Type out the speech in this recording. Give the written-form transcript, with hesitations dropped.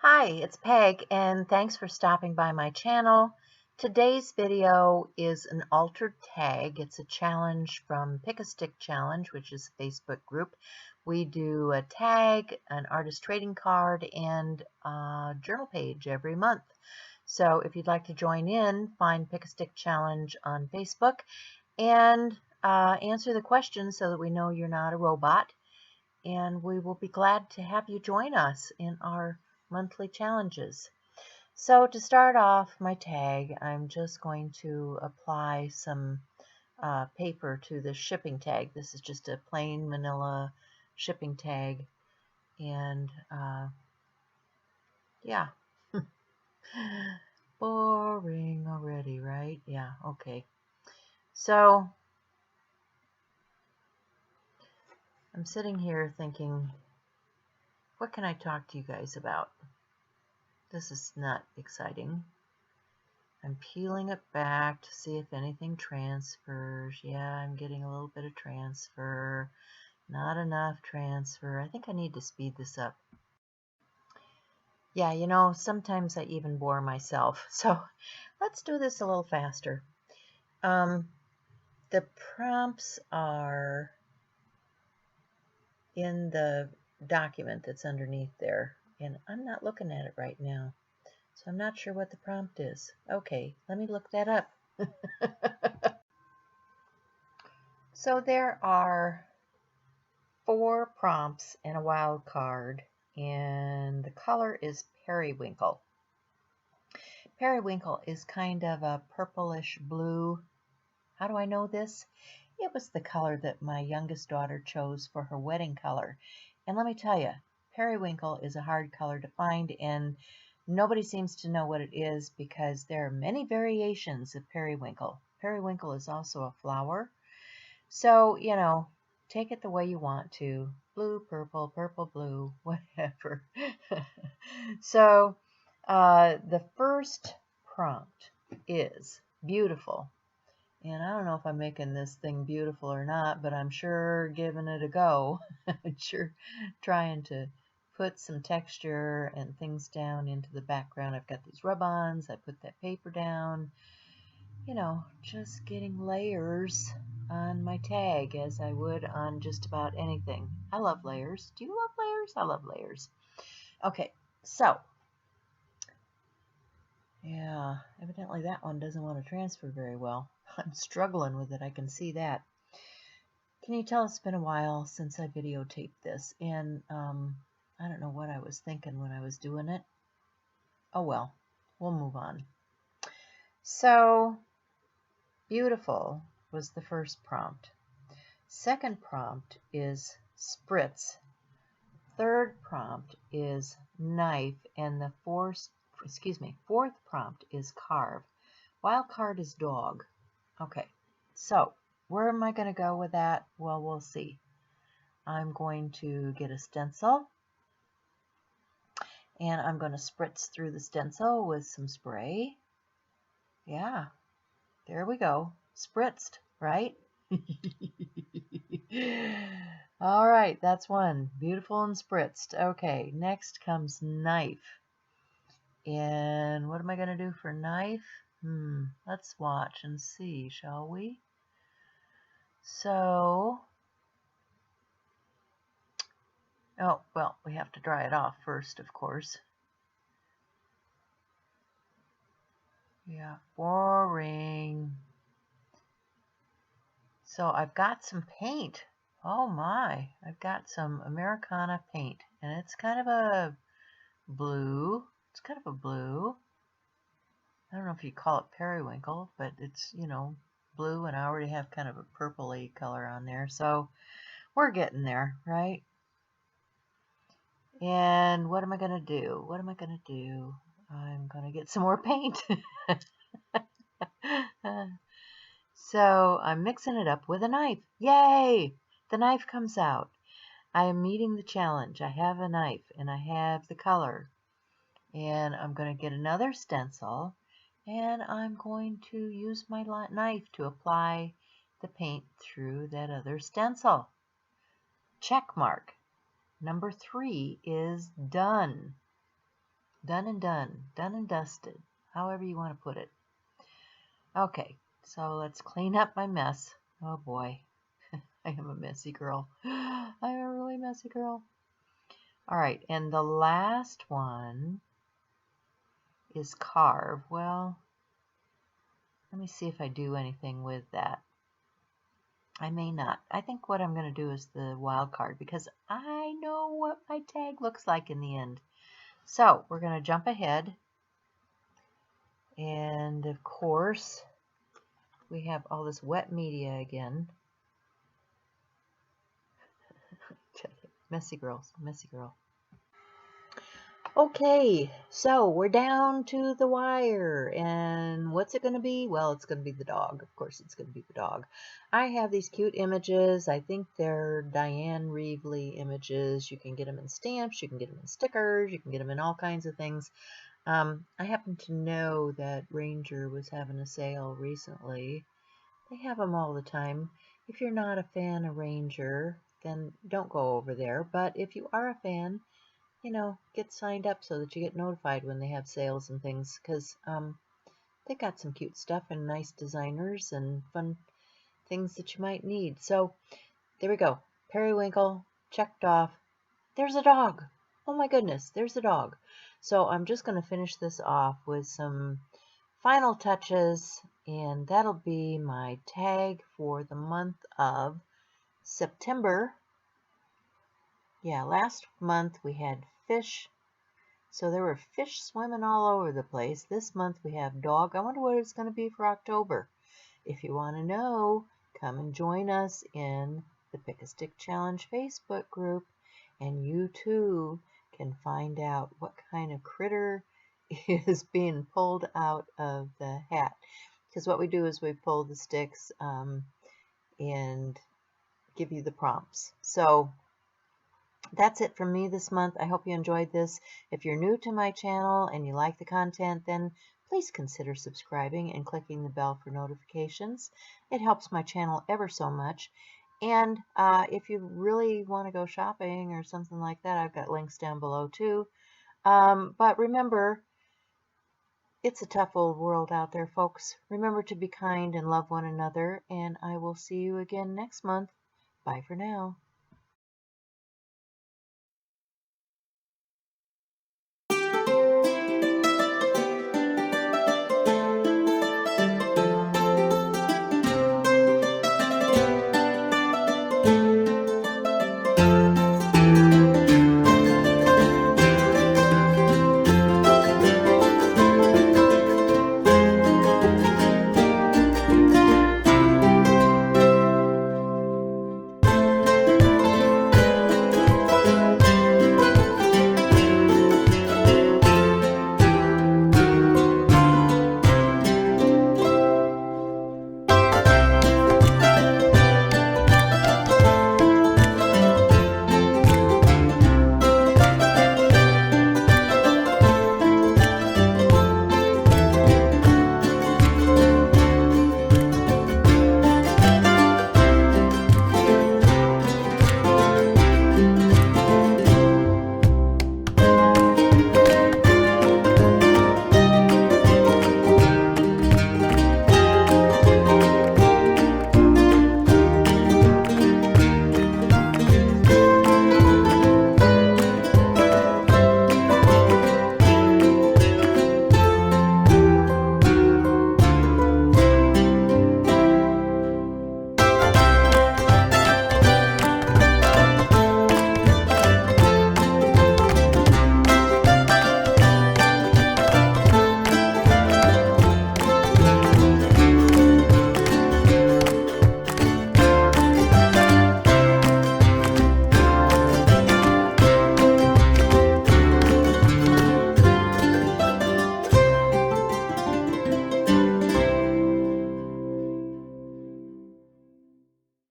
Hi, it's Peg, and thanks for stopping by my channel. Today's video is an altered tag. It's a challenge from Pick a Stick Challenge, which is a Facebook group. We do a tag, an artist trading card, and a journal page every month. So if you'd like to join in, find Pick a Stick Challenge on Facebook and answer the questions so that we know you're not a robot. And we will be glad to have you join us in our monthly challenges. So to start off my tag, I'm just going to apply some paper to the shipping tag. This is just a plain manila shipping tag, and yeah. Boring already, right? Yeah, okay. So I'm sitting here thinking, what can I talk to you guys about? This is not exciting. I'm peeling it back to see if anything transfers. Yeah, I'm getting a little bit of transfer. Not enough transfer. I think I need to speed this up. Yeah, you know, sometimes I even bore myself. So let's do this a little faster. The prompts are in the document that's underneath there, and I'm not looking at it right now. So I'm not sure what the prompt is. Okay, let me look that up. So there are 4 prompts and a wild card, and the color is periwinkle. Periwinkle is kind of a purplish blue. How do I know this? It was the color that my youngest daughter chose for her wedding color. And let me tell you, periwinkle is a hard color to find, and nobody seems to know what it is because there are many variations of periwinkle. Periwinkle is also a flower. So, you know, take it the way you want to. Blue, purple, purple, blue, whatever. So, the first prompt is beautiful. And I don't know if I'm making this thing beautiful or not, but I'm sure giving it a go. I'm sure trying to put some texture and things down into the background. I've got these rub-ons. I put that paper down. You know, just getting layers on my tag as I would on just about anything. I love layers. Do you love layers? I love layers. Okay, so yeah, evidently that one doesn't want to transfer very well. I'm struggling with it, I can see that. Can you tell it's been a while since I videotaped this, and I don't know what I was thinking when I was doing it. Oh well, we'll move on. So, beautiful was the first prompt. Second prompt is spritz. Third prompt is knife, and the fourth prompt is carve. Wild card is dog. Okay, so where am I going to go with that? Well, we'll see. I'm going to get a stencil, and I'm going to spritz through the stencil with some spray. Yeah, there we go. Spritzed, right? All right, that's one. Beautiful and spritzed. Okay, next comes knife. And what am I going to do for knife? Let's watch and see, shall we? So, oh, well, we have to dry it off first, of course. Yeah, boring. So I've got some paint. Oh my, I've got some Americana paint, and it's kind of a blue. It's kind of a blue. I don't know if you call it periwinkle, but it's, you know, blue, and I already have kind of a purpley color on there. So we're getting there, right? And what am I going to do? What am I going to do? I'm going to get some more paint. So I'm mixing it up with a knife. Yay! The knife comes out. I am meeting the challenge. I have a knife and I have the color. And I'm going to get another stencil, and I'm going to use my knife to apply the paint through that other stencil. Check mark. Number 3 is done. Done and done. Done and dusted. However you want to put it. Okay, so let's clean up my mess. Oh boy, I am a messy girl. I am a really messy girl. All right, and the last one is carve. Well, let me see if I do anything with that. I may not. I think what I'm going to do is the wild card because I know what my tag looks like in the end. So we're going to jump ahead. And of course, we have all this wet media again. Messy girls, messy girl. Okay, so we're down to the wire, and what's it going to be? Well, it's going to be the dog. Of course, it's going to be the dog. I have these cute images. I think they're Diane Reevely images. You can get them in stamps, you can get them in stickers, you can get them in all kinds of things. I happen to know that Ranger was having a sale recently. They have them all the time. If you're not a fan of Ranger, then don't go over there. But if you are a fan, get signed up so that you get notified when they have sales and things, because they got some cute stuff and nice designers and fun things that you might need. So there we go. Periwinkle checked off. There's a dog. Oh my goodness, there's a dog. So I'm just going to finish this off with some final touches, and that'll be my tag for the month of September. Yeah, last month we had fish. So there were fish swimming all over the place. This month we have dog. I wonder what it's going to be for October. If you want to know, come and join us in the Pick a Stick Challenge Facebook group, and you too can find out what kind of critter is being pulled out of the hat. Because what we do is we pull the sticks and give you the prompts. So that's it from me this month. I hope you enjoyed this. If you're new to my channel and you like the content, then please consider subscribing and clicking the bell for notifications. It helps my channel ever so much. And if you really want to go shopping or something like that, I've got links down below too. But remember, it's a tough old world out there, folks. Remember to be kind and love one another, and I will see you again next month. Bye for now.